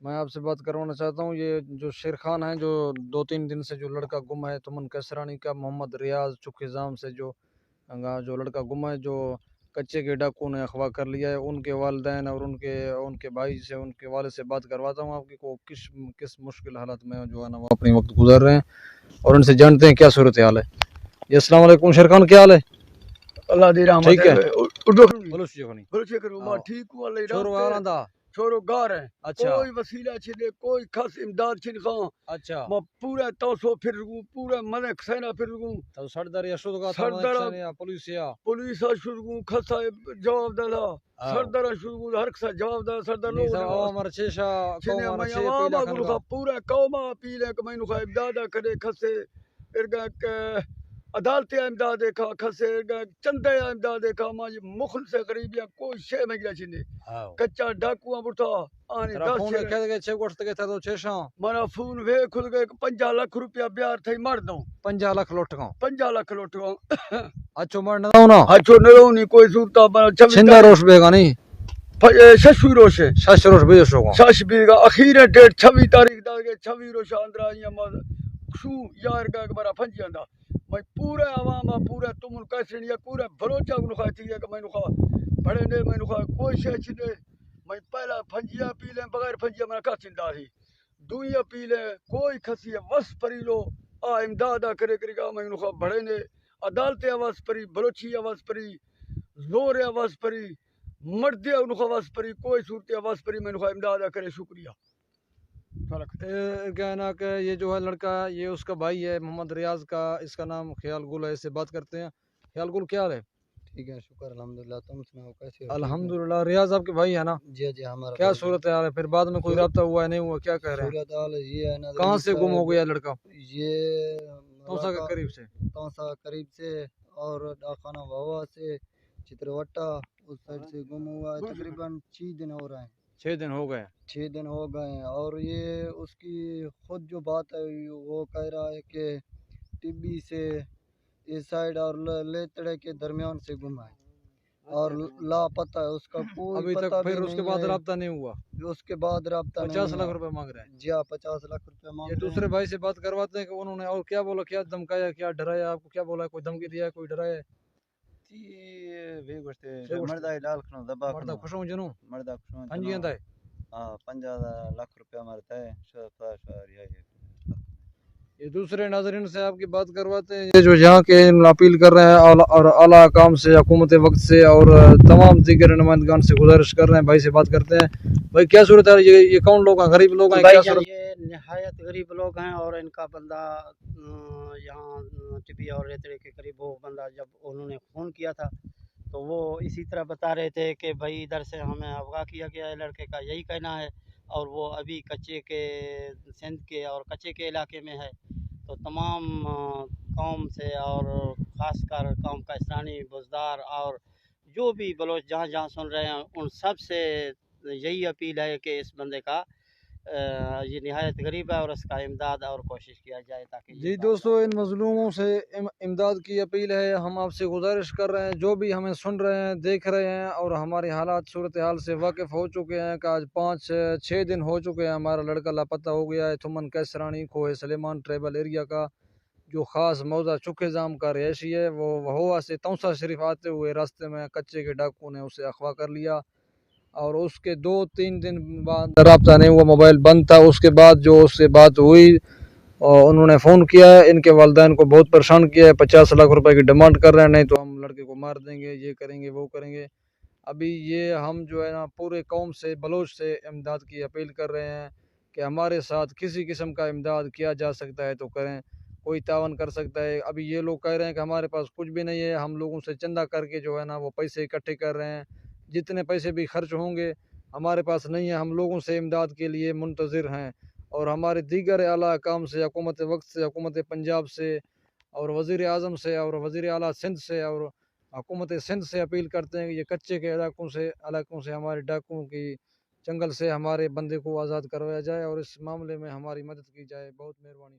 मैं आपसे बात करवाना चाहता हूँ। ये जो शेर खान है, जो 2-3 दिन से जो लड़का गुम है, तुमन कैसरानी का मोहम्मद रियाज चुखिजाम से जो लड़का गुम है, जो कच्चे के डाकू ने अगवा कर लिया है, उनके वालिदैन और उनके उनके भाई से, उनके वाले से बात करवाता हूँ आपकी को किस किस मुश्किल हालत में जो है ना वो अपनी वक्त गुजार रहे हैं, और उनसे जानते हैं क्या सूरत हाल है। जी अस्सलाम वालेकुम शेर खान, क्या हाल है? अल्लाह दी रहमत ठीक है। है। उठो बोलो शेख नहीं बोलो शेख मा आओ। ठीक हूँ अल्लाह छोरो रहमत आ रहा। छोरो गार है। अच्छा कोई वसीला छिने कोई खास इमदाद छिन खां अच्छा मैं पूरा तौसो फिर गूं पूरा मने खसैना फिर गूं तो सरदार यशोद का था सरदारा या पुलिस या पुलिस शुरू गूं खसा जवाब दला आओ। सरदारा शुरू गूं हर खसा जवाब दा सरदार नहीं लोग सब ने आवा मर छेशा छिने कौम मर मैं छे आवाम पीला गुल खनका खा पूरा कौमा पीले क मैनू खा इमदादा करे खसे इरगा अदालत इमदाद देखा खसे चंदे इमदाद देखा मां मुखल से गरीबिया कोई शे में गिला छिने आओ कच्चा डाकुआ बुठा आने तेरा 10 फोन शेर कह के छे गोश्त के था तो छेशा मारा फोन वे खुल गए 50 लाख रुपया ब्यार थई मर दो 50 लाख लौट का 50 लाख लौट गो अच्छो मर ना ना अच्छो नरो नहीं कोई सूरता बना छिंदा रोश बेगा नहीं शशु रोशे शश रोश बेजो शो शश बीगा अखीर डेट 26 तारीख दा के 26 रोश अंदर आया मद शू यार का बरा फंजी आंदा मैं पूरा आवाम पूरा तुम कैसे नहीं पूरा भरोचा को खाती है कि मैंने खा बड़े ने मैंने खा कोई शे छिने मैं पहला फंजिया पी ले बगैर फंजिया मैं का चिंता थी दुनिया पी ले कोई खसी वस परी लो आ इमदादा करे करेगा मैंने खा बड़े ने अदालत आवाज परी बलोची आवाज परी जोर आवाज परी मर्द आवाज परी कोई सूरत आवाज परी मैंने खा इमदादा करे शुक्रिया कहना कि ये जो है लड़का, ये उसका भाई है मोहम्मद रियाज का, इसका नाम ख्याल गुल है। इससे बात करते हैं। ख्याल गुल क्या हाल है? ठीक है शुक्र अल्हम्दुलिल्लाह तुम सुनाओ कैसे हो? अल्हम्दुलिल्लाह। रियाज आपके भाई है ना? जी जी हमारा क्या भाई सूरत है? फिर बाद में कोई रब्ता हुआ है नहीं हुआ, क्या कह रहे हैं? सूरत हाल ये है ना कहाँ से गुम हो गया लड़का? ये तोसा के करीब से तौसा करीब से और डाखाना वावा से चित्रवट्टा उस साइड से गुम हुआ है। तकरीबन 6 दिन हो रहे हैं। 6 दिन हो गए। 6 दिन हो गए हैं और ये उसकी खुद जो बात है वो कह रहा है कि टिब्बी से इस साइड और लेतड़े के दरमियान से गुम है और लापता है। उसका कोई अभी पता तक फिर भी उसके नहीं बाद है। रब्ता नहीं हुआ। उसके बाद रब्ता 50 नहीं लाख हुआ। रुपए मांग रहे हैं। जी हाँ 50 लाख रुपया मांग ये रहे दूसरे हैं। भाई से बात करवाते हैं कि उन्होंने और क्या बोला, क्या धमकाया, क्या डराया आपको, क्या बोला, कोई धमकी दिया, कोई डराया? मर्दा लाल खनो दबा मर्दा खनो खुशों जनू मर्दा खनो पंजी आंदा है। हाँ 50 लाख रुपया मारता है ये दूसरे नाजरीन से आपकी बात करवाते हैं। ये जो यहाँ के अपील कर रहे हैं और आला काम से, हुकूमत वक्त से और तमाम दीगर नुमाइंदगान से गुजारिश कर रहे हैं। भाई से बात करते हैं। भाई क्या सूरत है? ये कौन लोग हैं? गरीब लोग हैं क्या सूरत? ये नहायत गरीब लोग हैं और इनका बंदा यहाँ टिबी और रेतड़े के करीब वो बंदा जब उन्होंने फ़ोन किया था तो वो इसी तरह बता रहे थे कि भाई इधर से हमें अगवा किया गया है, लड़के का यही कहना है और वो अभी कच्चे के सिंध के और कच्चे के इलाके में है। तो तमाम कौम से और ख़ासकर कौम कैसरानी बुज़दार और जो भी बलोच जहाँ जहाँ सुन रहे हैं उन सब से यही अपील है कि इस बंदे का ये नहायत गरीब है और इसका इमदाद और कोशिश किया जाए ताकि जी दोस्तों, इन मजलूमों से इमदाद की अपील है। हम आपसे गुजारिश कर रहे हैं, जो भी हमें सुन रहे हैं, देख रहे हैं और हमारे हालात सूरत हाल से वाकिफ़ हो चुके हैं कि आज 5-6 दिन हो चुके हैं हमारा लड़का लापता हो गया है। थुमन कैसरानी खोए सलेमान ट्राइबल एरिया का जो ख़ास मौजा चुखेजाम का रहायशी है, वो वहोवा से तौसा शरीफ आते हुए रास्ते में कच्चे के डाकू ने उसे अगवा कर लिया और उसके 2-3 दिन बाद रब्ता नहीं हुआ, मोबाइल बंद था। उसके बाद जो उससे बात हुई और उन्होंने फ़ोन किया है, इनके वालिदैन को बहुत परेशान किया है। 50 लाख रुपए की डिमांड कर रहे हैं, नहीं तो हम लड़के को मार देंगे, ये करेंगे, वो करेंगे। अभी ये हम जो है ना पूरे कौम से, बलोच से इमदाद की अपील कर रहे हैं कि हमारे साथ किसी किस्म का इमदाद किया जा सकता है तो करें, कोई तावन कर सकता है। अभी ये लोग कह रहे हैं कि हमारे पास कुछ भी नहीं है, हम लोगों से चंदा करके जो है ना वो पैसे इकट्ठे कर रहे हैं, जितने पैसे भी खर्च होंगे हमारे पास नहीं है, हम लोगों से इमदाद के लिए मुंतज़िर हैं। और हमारे दीगर आला काम से, हुकूमत वक्त से, हुकूमत पंजाब से और वज़ीर आज़म से और वज़ीर आला सिंध से और हुकूमत सिंध से अपील करते हैं कि ये कच्चे के इलाकों से हमारे डाकुओं की जंगल से हमारे बंदे को आज़ाद करवाया जाए और इस मामले में हमारी मदद की जाए। बहुत मेहरबानी।